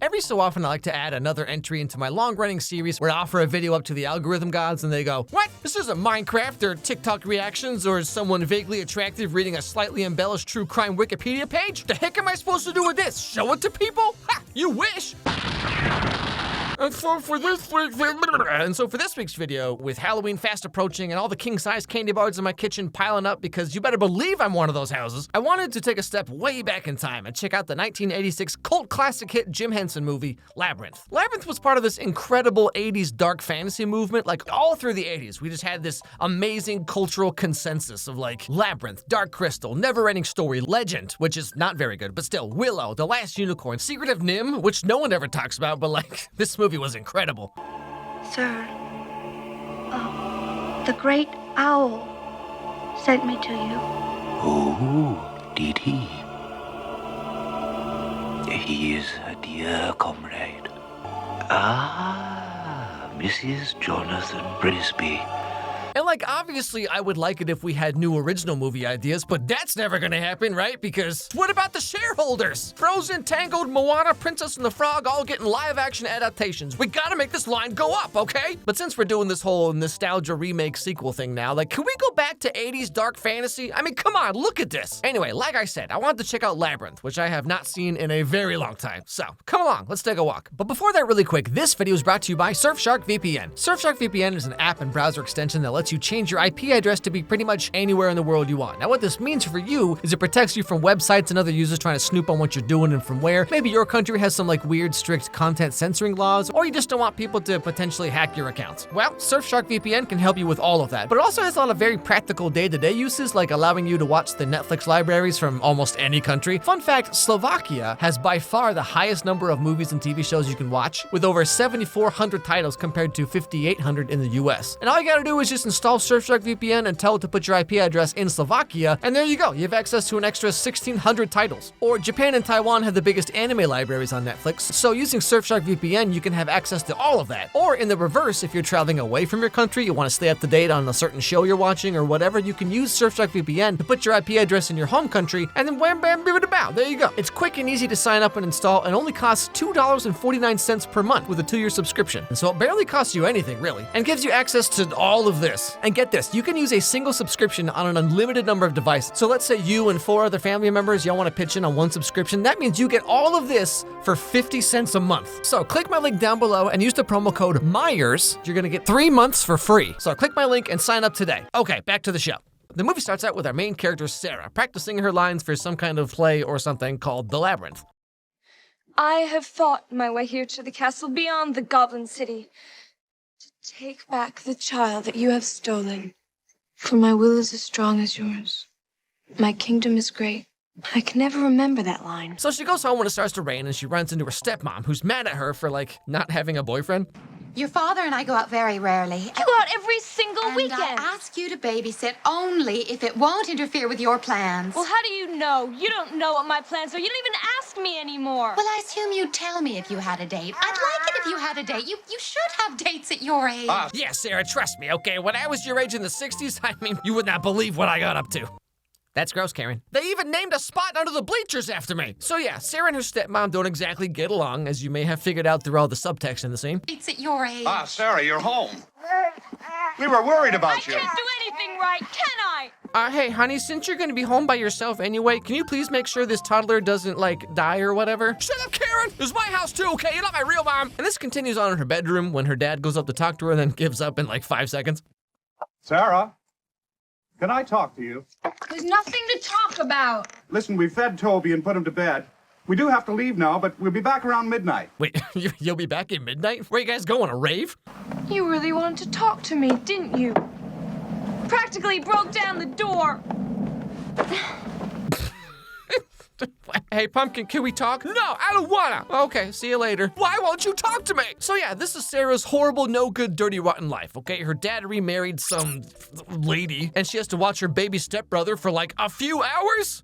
Every so often, I like to add another entry into my long-running series where I offer a video up to the algorithm gods and they go, "What? This isn't Minecraft or TikTok reactions or someone vaguely attractive reading a slightly embellished true crime Wikipedia page? The heck am I supposed to do with this? Show it to people? Ha! You wish!" And so for this week's video, with Halloween fast approaching and all the king-size candy bars in my kitchen piling up because you better believe I'm one of those houses, I wanted to take a step way back in time and check out the 1986 cult classic hit Jim Henson movie, Labyrinth. Labyrinth was part of this incredible 80s dark fantasy movement. Like, all through the 80s, we just had this amazing cultural consensus of like Labyrinth, Dark Crystal, Never-Ending Story, Legend, which is not very good, but still, Willow, The Last Unicorn, Secret of Nim, which no one ever talks about, but like, this movie was incredible. Sir, the great owl sent me to you. Oh, did he? He is a dear comrade. Ah, Mrs. Jonathan Brisby. And like, obviously, I would like it if we had new original movie ideas, but that's never gonna happen, right? Because what about the shareholders? Frozen, Tangled, Moana, Princess and the Frog all getting live-action adaptations. We gotta make this line go up, okay? But since we're doing this whole nostalgia remake sequel thing now, like, can we go back to 80s dark fantasy? I mean, come on, look at this. Anyway, like I said, I wanted to check out Labyrinth, which I have not seen in a very long time. So, come along, let's take a walk. But before that, really quick, this video is brought to you by Surfshark VPN. Surfshark VPN is an app and browser extension that lets you change your IP address to be pretty much anywhere in the world you want. Now, what this means for you is it protects you from websites and other users trying to snoop on what you're doing and from where. Maybe your country has some like weird, strict content censoring laws, or you just don't want people to potentially hack your accounts. Well, Surfshark VPN can help you with all of that, but it also has a lot of very practical day-to-day uses, like allowing you to watch the Netflix libraries from almost any country. Fun fact, Slovakia has by far the highest number of movies and TV shows you can watch, with over 7,400 titles compared to 5,800 in the US. And all you gotta do is just install Surfshark VPN and tell it to put your IP address in Slovakia, and there you go. You have access to an extra 1,600 titles. Or Japan and Taiwan have the biggest anime libraries on Netflix, so using Surfshark VPN, you can have access to all of that. Or in the reverse, if you're traveling away from your country, you want to stay up to date on a certain show you're watching or whatever, you can use Surfshark VPN to put your IP address in your home country, and then wham bam bibbidi-bow, there you go. It's quick and easy to sign up and install, and only costs $2.49 per month with a 2-year subscription. And so it barely costs you anything, really, and gives you access to all of this. And get this, you can use a single subscription on an unlimited number of devices. So let's say you and 4 other family members, y'all want to pitch in on one subscription. That means you get all of this for 50 cents a month. So click my link down below and use the promo code Meyers. You're gonna get 3 months for free. So click my link and sign up today. Okay, back to the show. The movie starts out with our main character, Sarah, practicing her lines for some kind of play or something called The Labyrinth. I have fought my way here to the castle beyond the Goblin City to take back the child that you have stolen. For my will is as strong as yours. My kingdom is great. I can never remember that line. So she goes home when it starts to rain and she runs into her stepmom, who's mad at her for, like, not having a boyfriend. Your father and I go out very rarely. You go out every single weekend. I ask you to babysit only if it won't interfere with your plans. Well, how do you know? You don't know what my plans are. You don't even ask me anymore. Well, I assume you'd tell me if you had a date. I'd like it if you had a date. You should have dates at your age. Yeah, Sarah, trust me, okay? When I was your age in the 60s, I mean, you would not believe what I got up to. That's gross, Karen. They even named a spot under the bleachers after me. So yeah, Sarah and her stepmom don't exactly get along, as you may have figured out through all the subtext in the scene. Dates at your age. Sarah, you're home. We were worried about you. I can't do anything right, can I? Hey, honey, since you're gonna be home by yourself anyway, can you please make sure this toddler doesn't, like, die or whatever? Shut up, Karen! This is my house too, okay? You're not my real mom! And this continues on in her bedroom when her dad goes up to talk to her and then gives up in, like, 5 seconds. Sarah, can I talk to you? There's nothing to talk about. Listen, we fed Toby and put him to bed. We do have to leave now, but we'll be back around midnight. Wait, you'll be back at midnight? Where are you guys going, a rave? You really wanted to talk to me, didn't you? Practically broke down the door. Hey, Pumpkin, can we talk? No, I don't wanna. Okay, see you later. Why won't you talk to me? So yeah, this is Sarah's horrible, no good, dirty, rotten life, okay? Her dad remarried some lady, and she has to watch her baby stepbrother for like a few hours?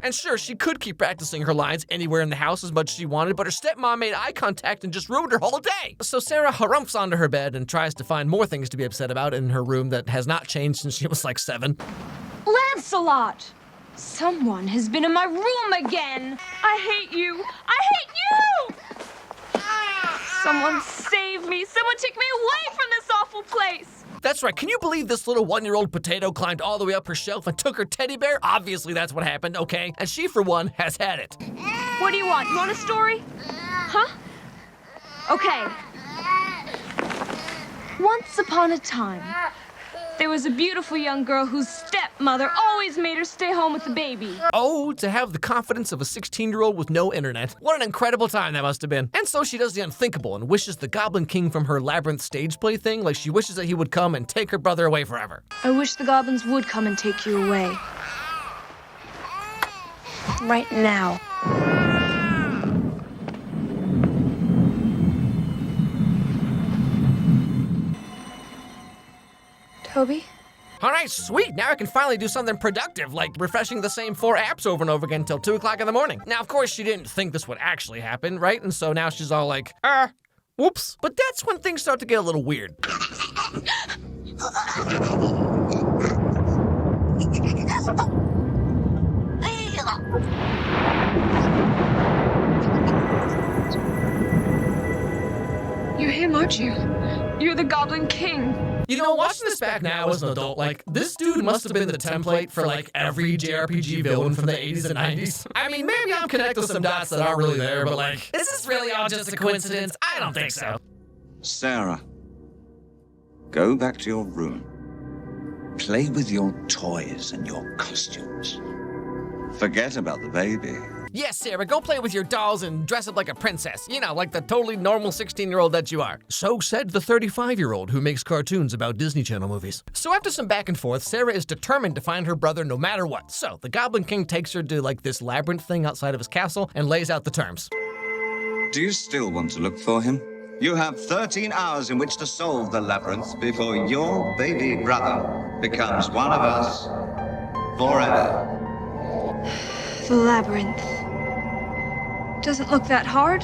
And sure, she could keep practicing her lines anywhere in the house as much as she wanted, but her stepmom made eye contact and just ruined her whole day. So Sarah harumphs onto her bed and tries to find more things to be upset about in her room that has not changed since she was like 7. Lancelot! Someone has been in my room again. I hate you. I hate you! Someone save me! Someone take me away from this awful place! That's right, can you believe this little 1-year-old potato climbed all the way up her shelf and took her teddy bear? Obviously that's what happened, okay? And she, for one, has had it. What do you want? You want a story? Huh? Okay. Once upon a time, there was a beautiful young girl whose stepmother always made her stay home with the baby. Oh, to have the confidence of a 16-year-old with no internet. What an incredible time that must have been. And so she does the unthinkable and wishes the Goblin King from her Labyrinth stage play thing, like she wishes that he would come and take her brother away forever. I wish the goblins would come and take you away. Right now. Toby? All right, sweet. Now I can finally do something productive, like refreshing the same 4 apps over and over again until 2 o'clock in the morning. Now, of course, she didn't think this would actually happen, right? And so now she's all like, whoops. But that's when things start to get a little weird. You're him, aren't you? You're the Goblin King. You know, watching this back now as an adult, like, this dude must have been the template for, like, every JRPG villain from the 80s and 90s. I mean, maybe I'm connecting some dots that aren't really there, but, like, is this really all just a coincidence? I don't think so. Sarah, go back to your room. Play with your toys and your costumes. Forget about the baby. Yes, Sarah, go play with your dolls and dress up like a princess. You know, like the totally normal 16-year-old that you are. So said the 35-year-old who makes cartoons about Disney Channel movies. So after some back and forth, Sarah is determined to find her brother no matter what. So the Goblin King takes her to, like, this labyrinth thing outside of his castle and lays out the terms. Do you still want to look for him? You have 13 hours in which to solve the labyrinth before your baby brother becomes one of us forever. The labyrinth. Doesn't look that hard.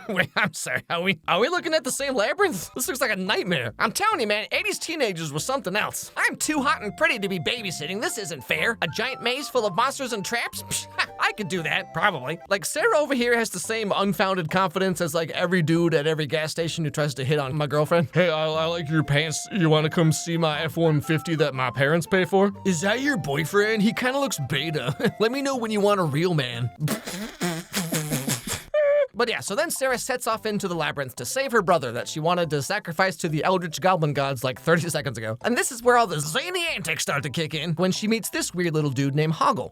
Wait, I'm sorry, are we looking at the same labyrinth? This looks like a nightmare. I'm telling you, man, 80s teenagers was something else. I'm too hot and pretty to be babysitting. This isn't fair. A giant maze full of monsters and traps? Psh, I could do that, probably. Like, Sarah over here has the same unfounded confidence as, like, every dude at every gas station who tries to hit on my girlfriend. Hey, I like your pants. You want to come see my F-150 that my parents pay for? Is that your boyfriend? He kind of looks beta. Let me know when you want a real man. But yeah, so then Sarah sets off into the labyrinth to save her brother that she wanted to sacrifice to the eldritch goblin gods like 30 seconds ago. And this is where all the zany antics start to kick in when she meets this weird little dude named Hoggle.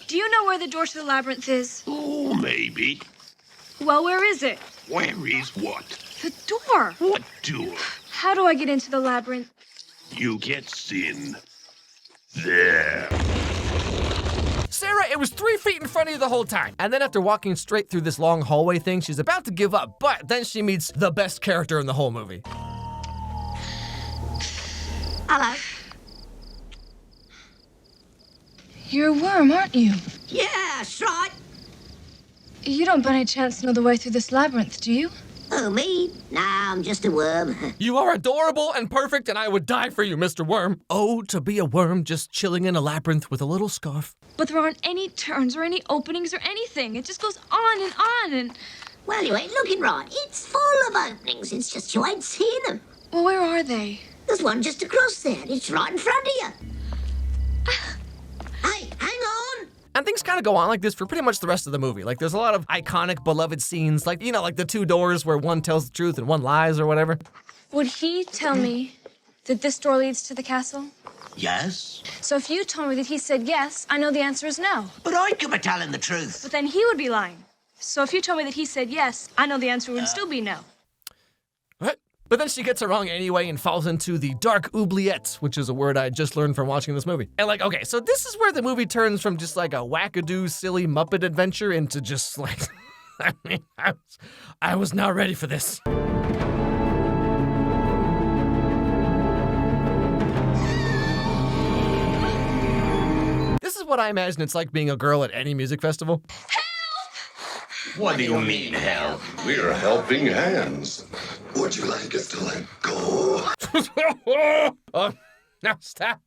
Do you know where the door to the labyrinth is? Oh, maybe. Well, where is it? Where is what? The door. What door? How do I get into the labyrinth? You get sin. There. Sarah, it was 3 feet in front of you the whole time. And then after walking straight through this long hallway thing, she's about to give up, but then she meets the best character in the whole movie. Hello. You're a worm, aren't you? Yeah, that's right. You don't by any chance know the way through this labyrinth, do you? Oh, me? Nah, I'm just a worm. You are adorable and perfect, and I would die for you, Mr. Worm. Oh, to be a worm just chilling in a labyrinth with a little scarf. But there aren't any turns or any openings or anything. It just goes on and on and... Well, you ain't looking right. It's full of openings. It's just you ain't seeing them. Well, where are they? There's one just across there. It's right in front of you. Hey, hang on. And things kind of go on like this for pretty much the rest of the movie. Like, there's a lot of iconic, beloved scenes, like, you know, like the 2 doors where one tells the truth and one lies or whatever. Would he tell me that this door leads to the castle? Yes? So if you told me that he said yes, I know the answer is no. But I could be telling the truth. But then he would be lying. So if you told me that he said yes, I know the answer would still be no. What? But then she gets it wrong anyway and falls into the dark oubliette, which is a word I just learned from watching this movie. And like, okay, so this is where the movie turns from just like a wackadoo, silly Muppet adventure into just like, I mean, I was not ready for this. This is what I imagine it's like being a girl at any music festival. What do you mean, hell? We're helping hands. Would you like us to let go? Oh, no, stop.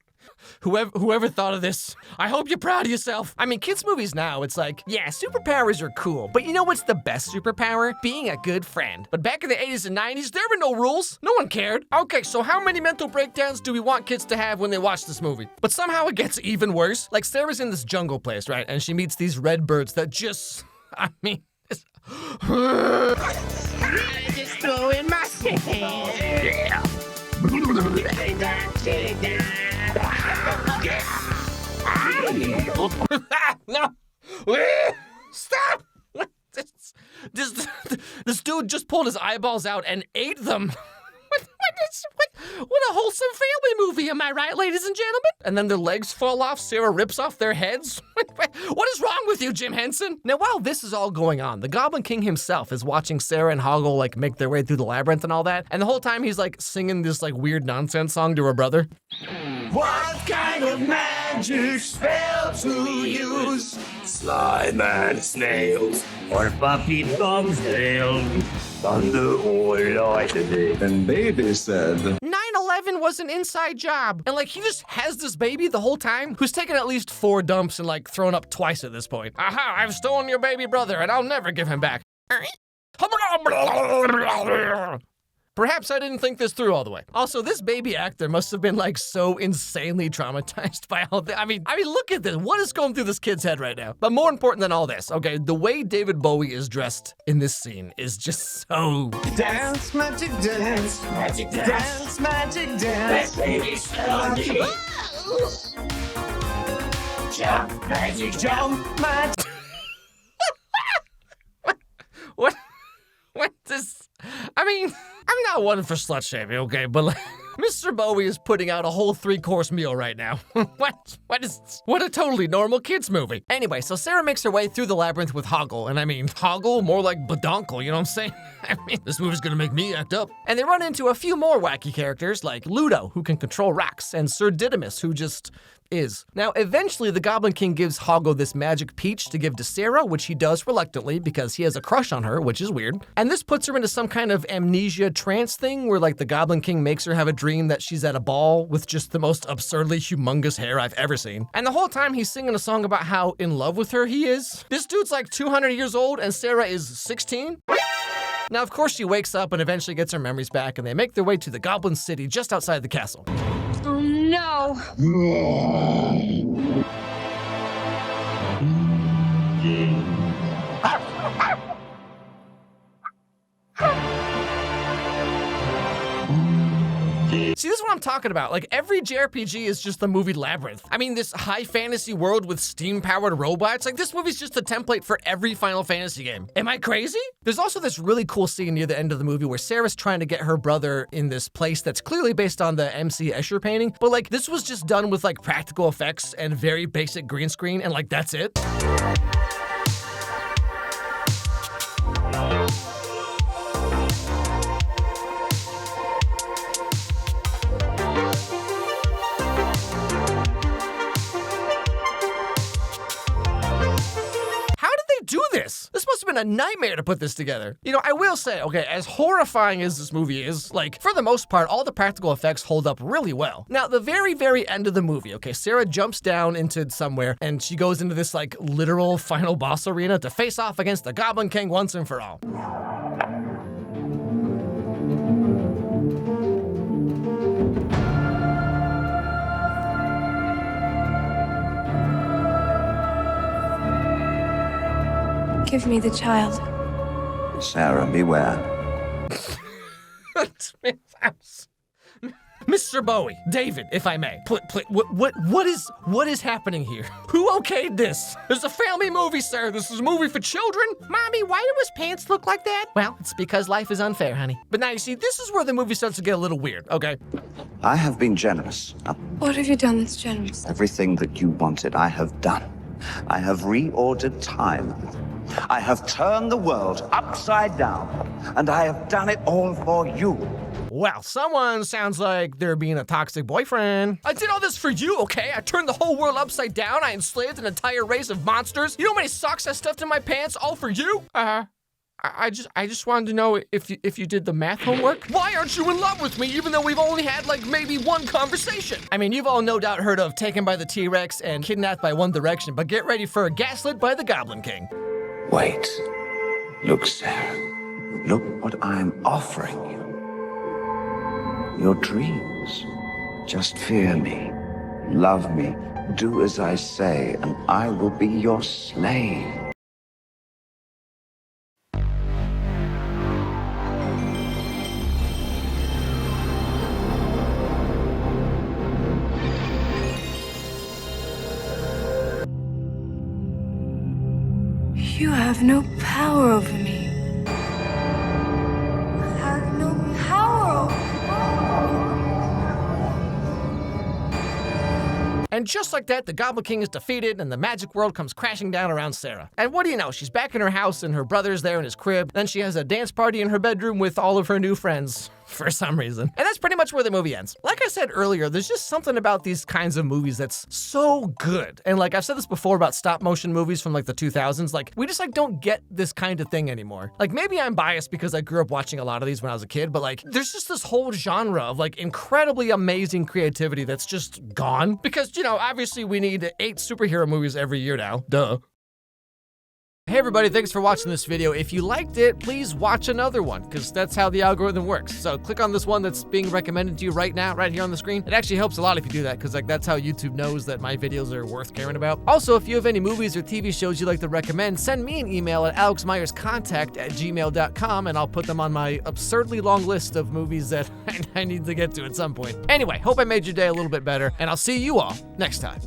Whoever thought of this, I hope you're proud of yourself. I mean, kids' movies now, it's like, yeah, superpowers are cool, but you know what's the best superpower? Being a good friend. But back in the 80s and 90s, there were no rules. No one cared. Okay, so how many mental breakdowns do we want kids to have when they watch this movie? But somehow it gets even worse. Like, Sarah's in this jungle place, right? And she meets these red birds that just, I mean, just go in my hand. No! Stop! This dude just pulled his eyeballs out and ate them. What a wholesome family movie, am I right, ladies and gentlemen? And then their legs fall off, Sarah rips off their heads. What is wrong with you, Jim Henson? Now, while this is all going on, the Goblin King himself is watching Sarah and Hoggle, like, make their way through the labyrinth and all that. And the whole time he's, like, singing this, like, weird nonsense song to her brother. What kind of magic spell to use? Slime and snails, or puppy thumbs nails, thunder or lightning. And baby said, 9/11 was an inside job. And, like, he just has this baby the whole time who's taken at least 4 dumps and, like, thrown up twice at this point. Aha, I've stolen your baby brother and I'll never give him back. Perhaps I didn't think this through all the way. Also, this baby actor must have been, like, so insanely traumatized by all this. I mean, look at this. What is going through this kid's head right now? But more important than all this, okay, the way David Bowie is dressed in this scene is just so... Dance, magic dance, magic dance, magic dance. Baby, jump, magic jump, magic. What is... I mean, I'm not one for slut shaming, okay, but like, Mr. Bowie is putting out a whole 3-course meal right now. What a totally normal kids movie. Anyway, so Sarah makes her way through the labyrinth with Hoggle, and I mean, Hoggle, more like Badonkle, you know what I'm saying? I mean, this movie's gonna make me act up. And they run into a few more wacky characters, like Ludo, who can control rocks, and Sir Didymus, who just is. Now, eventually, the Goblin King gives Hoggle this magic peach to give to Sarah, which he does reluctantly because he has a crush on her, which is weird. And this puts her into some kind of amnesia trance thing where, like, the Goblin King makes her have a dream that she's at a ball with just the most absurdly humongous hair I've ever seen. And the whole time he's singing a song about how in love with her he is. This dude's like 200 years old and Sarah is 16. Now, of course, she wakes up and eventually gets her memories back, and they make their way to the Goblin City just outside the castle. Oh no. See, this is what I'm talking about. Like, every JRPG is just the movie Labyrinth. I mean, this high fantasy world with steam-powered robots, like, this movie's just a template for every Final Fantasy game. Am I crazy? There's also this really cool scene near the end of the movie where Sarah's trying to get her brother in this place that's clearly based on the MC Escher painting, but, like, this was just done with, like, practical effects and very basic green screen, and, like, that's it. Do this. This must have been a nightmare to put this together. You know, I will say, okay, as horrifying as this movie is, like, for the most part, all the practical effects hold up really well. Now, the very, very end of the movie, okay, Sarah jumps down into somewhere and she goes into this, like, literal final boss arena to face off against the Goblin King once and for all. Give me the child. Sarah, beware. Mr. Bowie, David, if I may, what is happening here? Who okayed this? This is a family movie, sir. This is a movie for children. Mommy, why do his pants look like that? Well, it's because life is unfair, honey. But now you see, this is where the movie starts to get a little weird, okay? I have been generous. What have you done that's generous? Everything that you wanted, I have done. I have reordered time. I have turned the world upside down, and I have done it all for you. Well, someone sounds like they're being a toxic boyfriend. I did all this for you, okay? I turned the whole world upside down. I enslaved an entire race of monsters. You know how many socks I stuffed in my pants, all for you? I just wanted to know if you did the math homework. Why aren't you in love with me even though we've only had like maybe one conversation? I mean, you've all no doubt heard of Taken by the T-Rex and Kidnapped by One Direction, but get ready for Gaslit by the Goblin King. Wait. Look, Sarah. Look what I'm offering you. Your dreams. Just fear me. Love me. Do as I say, and I will be your slave. You have no power over me. I have no power over you. And just like that, the Goblin King is defeated and the magic world comes crashing down around Sarah. And what do you know, she's back in her house and her brother's there in his crib. Then she has a dance party in her bedroom with all of her new friends. For some reason. And that's pretty much where the movie ends. Like I said earlier, there's just something about these kinds of movies that's so good. And like I've said this before about stop motion movies from like the 2000s, like we just like don't get this kind of thing anymore. Like maybe I'm biased because I grew up watching a lot of these when I was a kid, but like there's just this whole genre of like incredibly amazing creativity that's just gone. Because, you know, obviously we need 8 superhero movies every year now. Duh. Hey everybody, thanks for watching this video. If you liked it, please watch another one, because that's how the algorithm works. So click on this one that's being recommended to you right now, right here on the screen. It actually helps a lot if you do that, because like that's how YouTube knows that my videos are worth caring about. Also, if you have any movies or TV shows you'd like to recommend, send me an email at alexmeyerscontact@gmail.com, and I'll put them on my absurdly long list of movies that I need to get to at some point. Anyway, hope I made your day a little bit better, and I'll see you all next time.